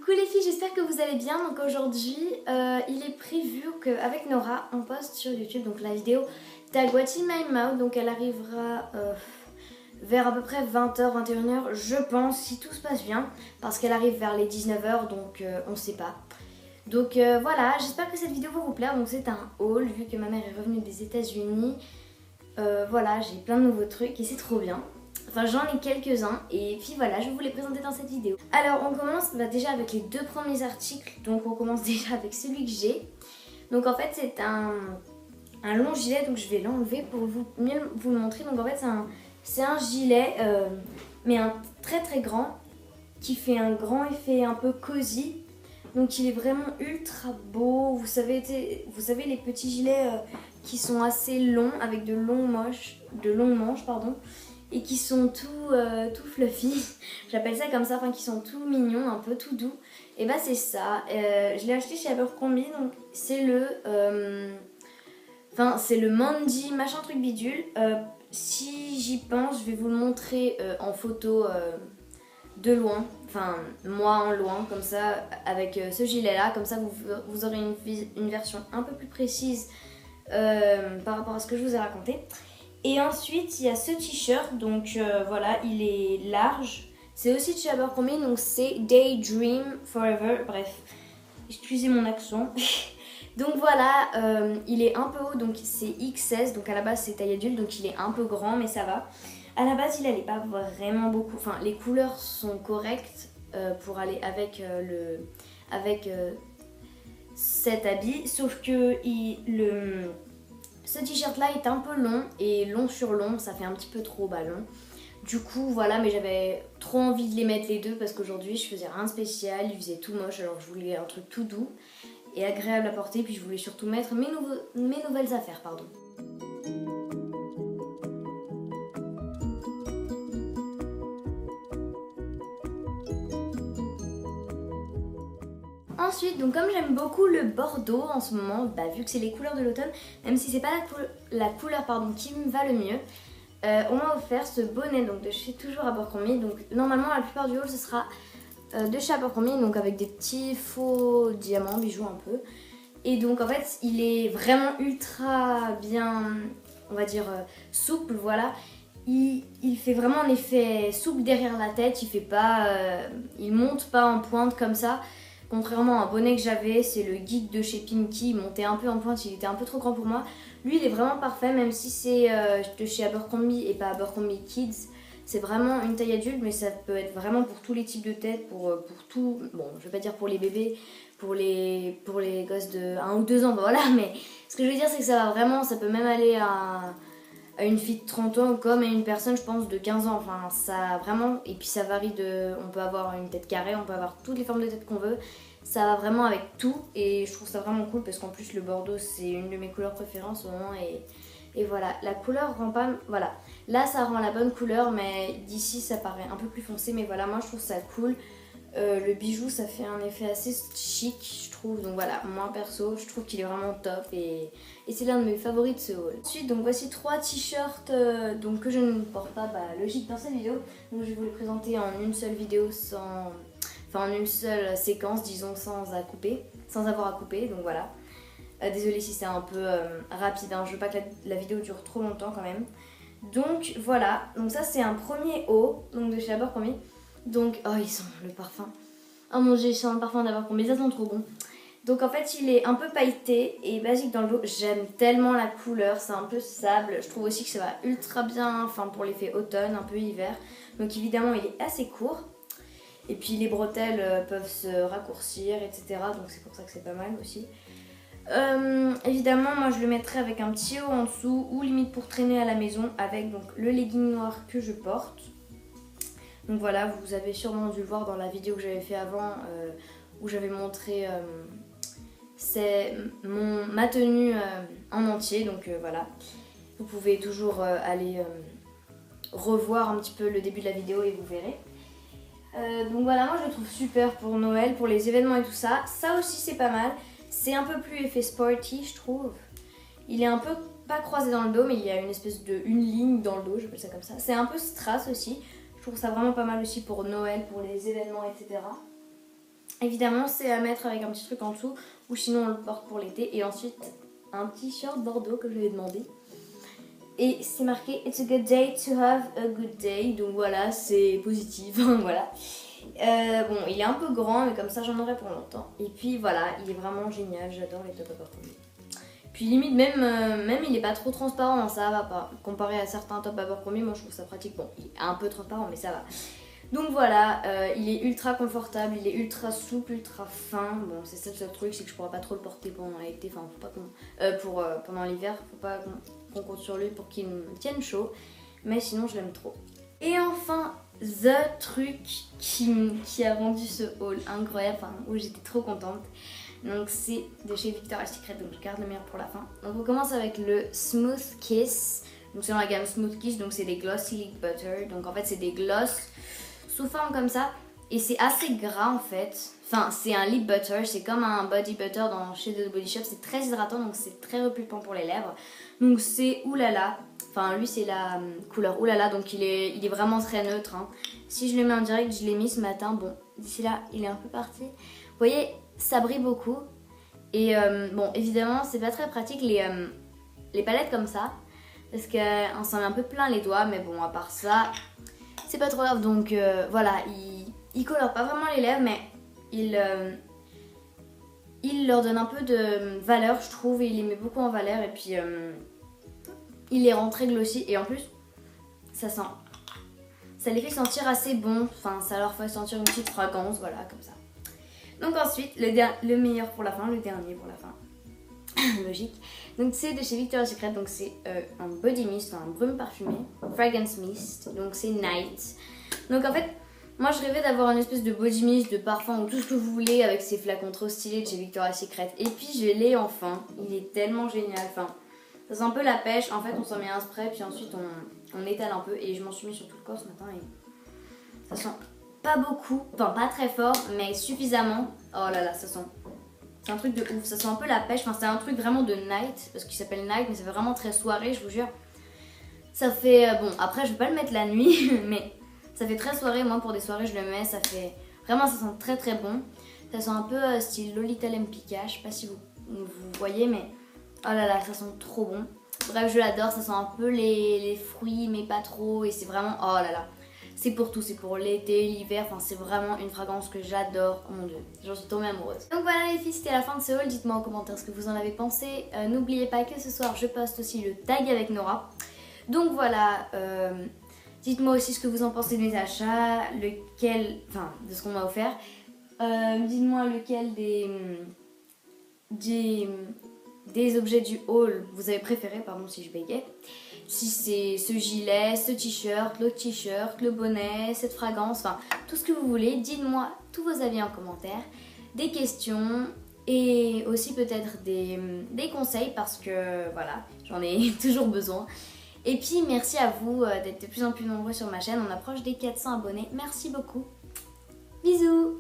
Coucou les filles, j'espère que vous allez bien. Donc aujourd'hui, il est prévu qu'avec Nora, on poste sur YouTube donc la vidéo Tag What's in My Mouth. Donc elle arrivera vers à peu près 20h, 21h, je pense, si tout se passe bien. Parce qu'elle arrive vers les 19h, donc on sait pas. Donc voilà, j'espère que cette vidéo va vous plaire. Donc c'est un haul, vu que ma mère est revenue des États-Unis. Voilà, j'ai plein de nouveaux trucs et c'est trop bien. Enfin j'en ai quelques-uns et puis voilà, je vais vous les présenter dans cette vidéo. Alors on commence déjà avec les deux premiers articles. Donc on commence déjà avec celui que j'ai. Donc en fait c'est un long gilet, donc je vais l'enlever pour mieux vous le montrer. Donc en fait c'est un gilet mais un très très grand qui fait un grand effet un peu cosy. Donc il est vraiment ultra beau. Vous savez les petits gilets qui sont assez longs avec de longues manches pardon. Et qui sont tout fluffy, j'appelle ça comme ça, enfin qui sont tout mignons, un peu tout doux. Et bah c'est ça, je l'ai acheté chez Abercrombie, donc c'est c'est le Mandy machin truc bidule. Si j'y pense, je vais vous le montrer en photo de loin, enfin moi en loin, comme ça, avec ce gilet là, comme ça vous aurez une version un peu plus précise par rapport à ce que je vous ai raconté. Et ensuite, il y a ce t-shirt, donc voilà, il est large. C'est aussi de chez Abercrombie, donc c'est Daydream Forever. Bref, excusez mon accent. Donc voilà, il est un peu haut, donc c'est XS. Donc à la base, c'est taille adulte, donc il est un peu grand, mais ça va. À la base, il n'allait pas vraiment beaucoup. Enfin, les couleurs sont correctes pour aller avec, cet habit. Sauf que ce t-shirt là est un peu long et long sur long, ça fait un petit peu trop long. Du coup voilà, mais j'avais trop envie de les mettre les deux parce qu'aujourd'hui je faisais rien de spécial, il faisait tout moche, alors je voulais un truc tout doux et agréable à porter, puis je voulais surtout mettre mes nouvelles affaires, pardon. Ensuite, donc comme j'aime beaucoup le bordeaux en ce moment, vu que c'est les couleurs de l'automne, même si c'est pas la couleur qui me va le mieux, on m'a offert ce bonnet donc de chez toujours Abercrombie. Donc normalement la plupart du haul ce sera de chez Abercrombie, donc avec des petits faux diamants, bijoux un peu. Et donc en fait il est vraiment ultra bien, on va dire souple, voilà. Il fait vraiment un effet souple derrière la tête, il monte pas en pointe comme ça. Contrairement à un bonnet que j'avais, c'est le Geek de chez Pimkie, il montait un peu en pointe, il était un peu trop grand pour moi. Lui il est vraiment parfait, même si c'est de chez Abercrombie et pas Abercrombie Kids. C'est vraiment une taille adulte, mais ça peut être vraiment pour tous les types de têtes, pour tout. Bon, je vais pas dire pour les bébés, pour les gosses de 1 ou 2 ans, voilà. Mais ce que je veux dire, c'est que ça va vraiment, ça peut même aller à une fille de 30 ans comme à une personne, je pense, de 15 ans. Enfin, ça vraiment, et puis ça varie on peut avoir une tête carrée, on peut avoir toutes les formes de tête qu'on veut. Ça va vraiment avec tout et je trouve ça vraiment cool parce qu'en plus le bordeaux c'est une de mes couleurs préférées en ce moment et voilà, la couleur rend pas, voilà, là ça rend la bonne couleur mais d'ici ça paraît un peu plus foncé, mais voilà, moi je trouve ça cool. Le bijou ça fait un effet assez chic je trouve, donc voilà, moi perso je trouve qu'il est vraiment top et c'est l'un de mes favoris de ce haul. Ensuite donc voici 3 t-shirts donc que je ne porte pas logique dans cette vidéo, donc je vais vous les présenter en une seule vidéo en une seule séquence, disons, sans avoir à couper, donc voilà. Désolée si c'est un peu rapide, hein, je veux pas que la vidéo dure trop longtemps quand même. Donc voilà, donc ça c'est un premier haut, donc de chez Abercrombie. Donc, oh ils sont le parfum. Oh mon dieu, ils sont le parfum d'Abercrombie, ça sent trop bon. Donc en fait il est un peu pailleté et basique dans le dos, j'aime tellement la couleur, c'est un peu sable. Je trouve aussi que ça va ultra bien, pour l'effet automne, un peu hiver. Donc évidemment il est assez court. Et puis les bretelles peuvent se raccourcir, etc. Donc c'est pour ça que c'est pas mal aussi. Évidemment, moi je le mettrais avec un petit haut en dessous ou limite pour traîner à la maison avec donc le legging noir que je porte. Donc voilà, vous avez sûrement dû le voir dans la vidéo que j'avais fait avant où j'avais montré ma tenue en entier. Donc voilà, vous pouvez toujours aller revoir un petit peu le début de la vidéo et vous verrez. Donc voilà, moi je le trouve super pour Noël, pour les événements et tout ça. Ça aussi c'est pas mal. C'est un peu plus effet sporty je trouve. Il est un peu pas croisé dans le dos, mais il y a une ligne dans le dos, j'appelle ça comme ça. C'est un peu strass aussi. Je trouve ça vraiment pas mal aussi pour Noël, pour les événements, etc. Évidemment, c'est à mettre avec un petit truc en dessous ou sinon on le porte pour l'été. Et ensuite, un t-shirt bordeaux que je lui ai demandé. Et c'est marqué It's a good day to have a good day. Donc voilà, c'est positif. Voilà. Bon, il est un peu grand, mais comme ça j'en aurai pour longtemps. Et puis voilà, il est vraiment génial. J'adore les top Abercrombie. Puis limite, même il est pas trop transparent, ça va pas. Comparé à certains top Abercrombie, moi je trouve ça pratique. Bon, il est un peu transparent, mais ça va. Donc voilà, il est ultra confortable, il est ultra souple, ultra fin. Bon, c'est ça le seul truc, c'est que je pourrais pas trop le porter pendant l'été, enfin faut pas qu'on, pendant l'hiver, faut pas qu'on compte sur lui pour qu'il me tienne chaud. Mais sinon je l'aime trop. Et enfin, the truc qui a rendu ce haul incroyable, enfin où j'étais trop contente. Donc c'est de chez Victoria's Secret, donc je garde le meilleur pour la fin. Donc on commence avec le Smooth Kiss. Donc c'est dans la gamme Smooth Kiss, donc c'est des glossy lip butter. Donc en fait c'est des gloss sous forme comme ça et c'est assez gras en fait. Enfin c'est un lip butter, c'est comme un body butter chez The Body Shop. C'est très hydratant donc c'est très repulpant pour les lèvres. Donc c'est oulala. Enfin lui c'est la couleur oulala donc il est vraiment très neutre. Hein. Si je le mets en direct, je l'ai mis ce matin. Bon d'ici là il est un peu parti. Vous voyez ça brille beaucoup. Et bon évidemment c'est pas très pratique les palettes comme ça. Parce qu'on s'en met un peu plein les doigts. Mais bon à part ça c'est pas trop grave. Donc voilà il colore pas vraiment les lèvres. Mais il leur donne un peu de valeur je trouve. Et il les met beaucoup en valeur. Et puis il les rend très glossy. Et en plus ça les fait sentir assez bon. Enfin ça leur fait sentir une petite fragrance. Voilà comme ça. Donc ensuite, le meilleur pour la fin, le dernier pour la fin. Logique. Donc c'est de chez Victoria's Secret, donc c'est un body mist, un brume parfumé, fragrance mist, donc c'est night. Donc en fait, moi je rêvais d'avoir une espèce de body mist, de parfum ou tout ce que vous voulez avec ces flacons trop stylés de chez Victoria's Secret. Et puis je l'ai enfin, il est tellement génial. Enfin, ça sent un peu la pêche. En fait, on s'en met un spray puis ensuite on étale un peu et je m'en suis mis sur tout le corps ce matin et ça sent pas beaucoup, enfin pas très fort, mais suffisamment. Oh là là, ça sent. C'est un truc de ouf, ça sent un peu la pêche. Enfin, c'est un truc vraiment de night, parce qu'il s'appelle night, mais ça fait vraiment très soirée, je vous jure. Ça fait. Bon, après, je vais pas le mettre la nuit, mais ça fait très soirée. Moi, pour des soirées, je le mets. Ça fait. Vraiment, ça sent très très bon. Ça sent un peu style Lolita Lempicka. Je sais pas si vous voyez, mais. Oh là là, ça sent trop bon. Bref, je l'adore. Ça sent un peu les fruits, mais pas trop. Et c'est vraiment. Oh là là. C'est pour tout, c'est pour l'été, l'hiver, enfin c'est vraiment une fragrance que j'adore, oh mon dieu, j'en suis tombée amoureuse. Donc voilà les filles, c'était la fin de ce haul, dites-moi en commentaire ce que vous en avez pensé. N'oubliez pas que ce soir je poste aussi le tag avec Nora. Donc voilà, dites-moi aussi ce que vous en pensez de mes achats, de ce qu'on m'a offert. Dites-moi lequel des objets du haul vous avez préféré, pardon si je bégayais. Si c'est ce gilet, ce t-shirt, l'autre t-shirt, le bonnet, cette fragrance, enfin tout ce que vous voulez. Dites-moi tous vos avis en commentaire, des questions et aussi peut-être des conseils parce que voilà, j'en ai toujours besoin. Et puis merci à vous d'être de plus en plus nombreux sur ma chaîne, on approche des 400 abonnés. Merci beaucoup, bisous.